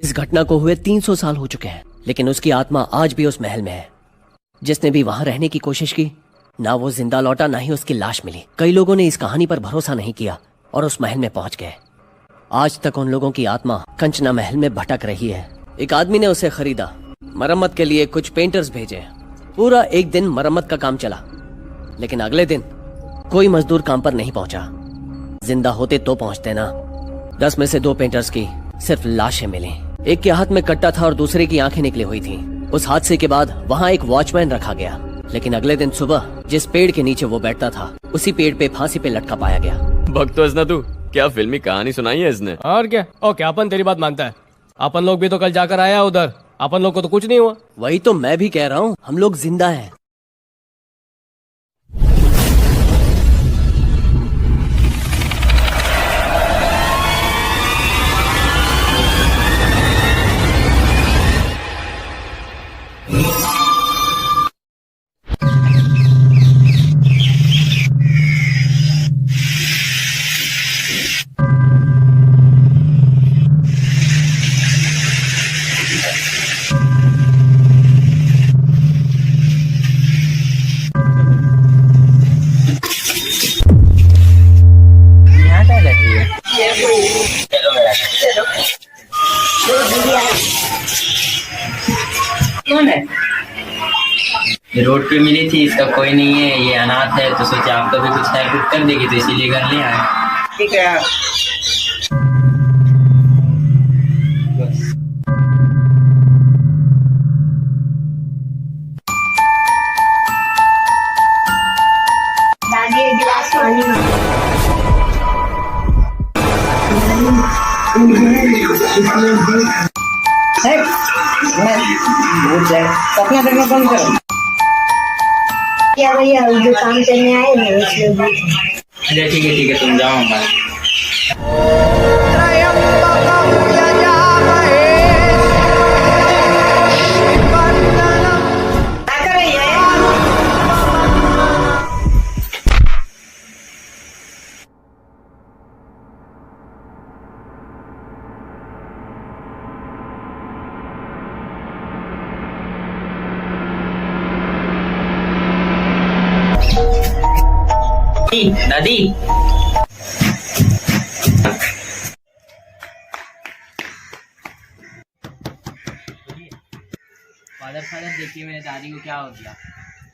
इस घटना को हुए 300 साल हो चुके हैं, लेकिन उसकी आत्मा आज भी उस महल में है। जिसने भी वहां रहने की कोशिश की, ना वो जिंदा लौटा, ना ही उसकी लाश मिली। कई लोगों ने इस कहानी पर भरोसा नहीं किया और उस महल में पहुंच गए। आज तक उन लोगों की आत्मा कंचना महल में भटक रही है। एक आदमी ने उसे खरीदा, मरम्मत के लिए कुछ पेंटर्स भेजे। पूरा एक दिन मरम्मत का काम चला, लेकिन अगले दिन कोई मजदूर काम पर नहीं पहुंचा। जिंदा होते तो पहुंचते ना। 10 में से 2 पेंटर्स की सिर्फ लाशें मिली। एक के हाथ में कट्टा था और दूसरे की आंखें निकली हुई थी। उस हादसे के बाद वहाँ एक वॉचमैन रखा गया, लेकिन अगले दिन सुबह जिस पेड़ के नीचे वो बैठता था, उसी पेड़ पे फांसी पे लटका पाया गया। भक्त ना तू, क्या फिल्मी कहानी सुनाई है इसने? और क्या? ओके, अपन तेरी बात मानता है। अपन लोग भी तो कल जाकर आया उधर, अपन लोग को तो कुछ नहीं हुआ। वही तो मैं भी कह रहा हूँ, हम लोग जिंदा हैं। कौन है? रोड पे मिली थी, इसका कोई नहीं है, ये अनाथ है, तो सोचा आपका भी कुछ हेल्प कर देगी, तो इसीलिए घर ले आए। ठीक है। दादी, एक गिलास पानी सपना देखना बंद करो। क्या भैया, जो काम करने आए ना इसलिए। अच्छा ठीक है, तुम जाओ हमारे। दादी, फादर देखिए मेरे दादी को क्या हो गया।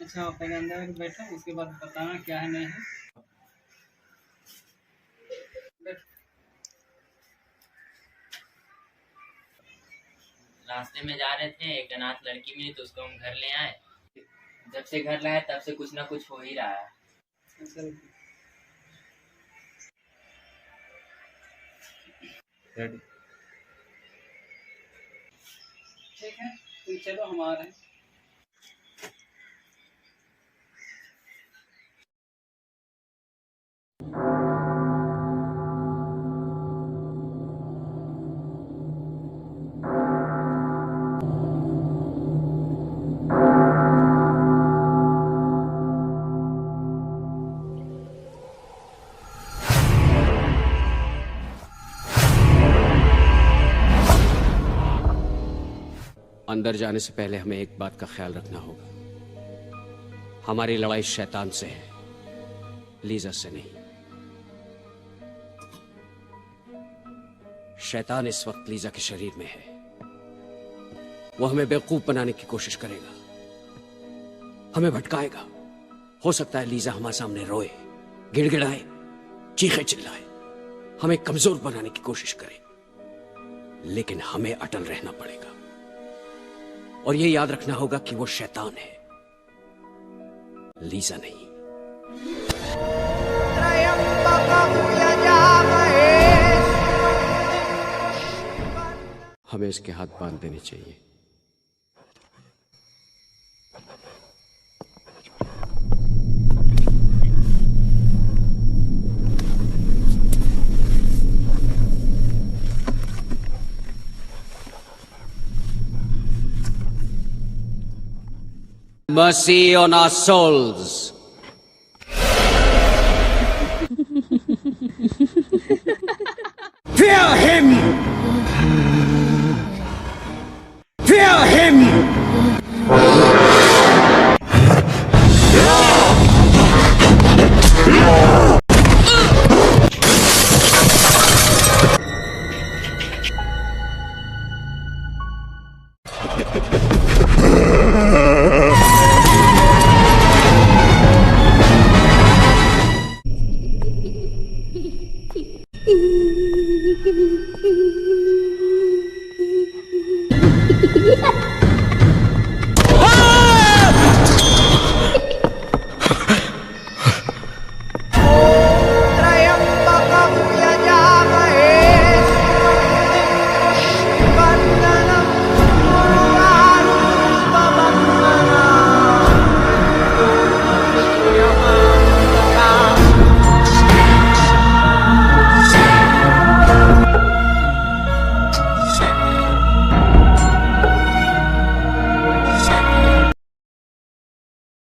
अच्छा, पहले अंदर बैठो, उसके बाद बताना क्या है नहीं है। रास्ते में जा रहे थे, एक अनाथ लड़की मिली तो उसको हम घर ले आए। जब से घर लाए तब से कुछ ना कुछ हो ही रहा है। ठीक है, तुम चलो, हम आ रहे हैं। अंदर जाने से पहले हमें एक बात का ख्याल रखना होगा। हमारी लड़ाई शैतान से है, लीजा से नहीं। शैतान इस वक्त लीजा के शरीर में है। वो हमें बेवकूफ बनाने की कोशिश करेगा, हमें भटकाएगा। हो सकता है लीजा हमारे सामने रोए, गिड़गिड़ाए, चीखे चिल्लाए, हमें कमजोर बनाने की कोशिश करे, लेकिन हमें अटल रहना पड़ेगा। और ये याद रखना होगा कि वो शैतान है, लीजा नहीं। हमें इसके हाथ बांध देने चाहिए। Mercy on our souls. Fear him! है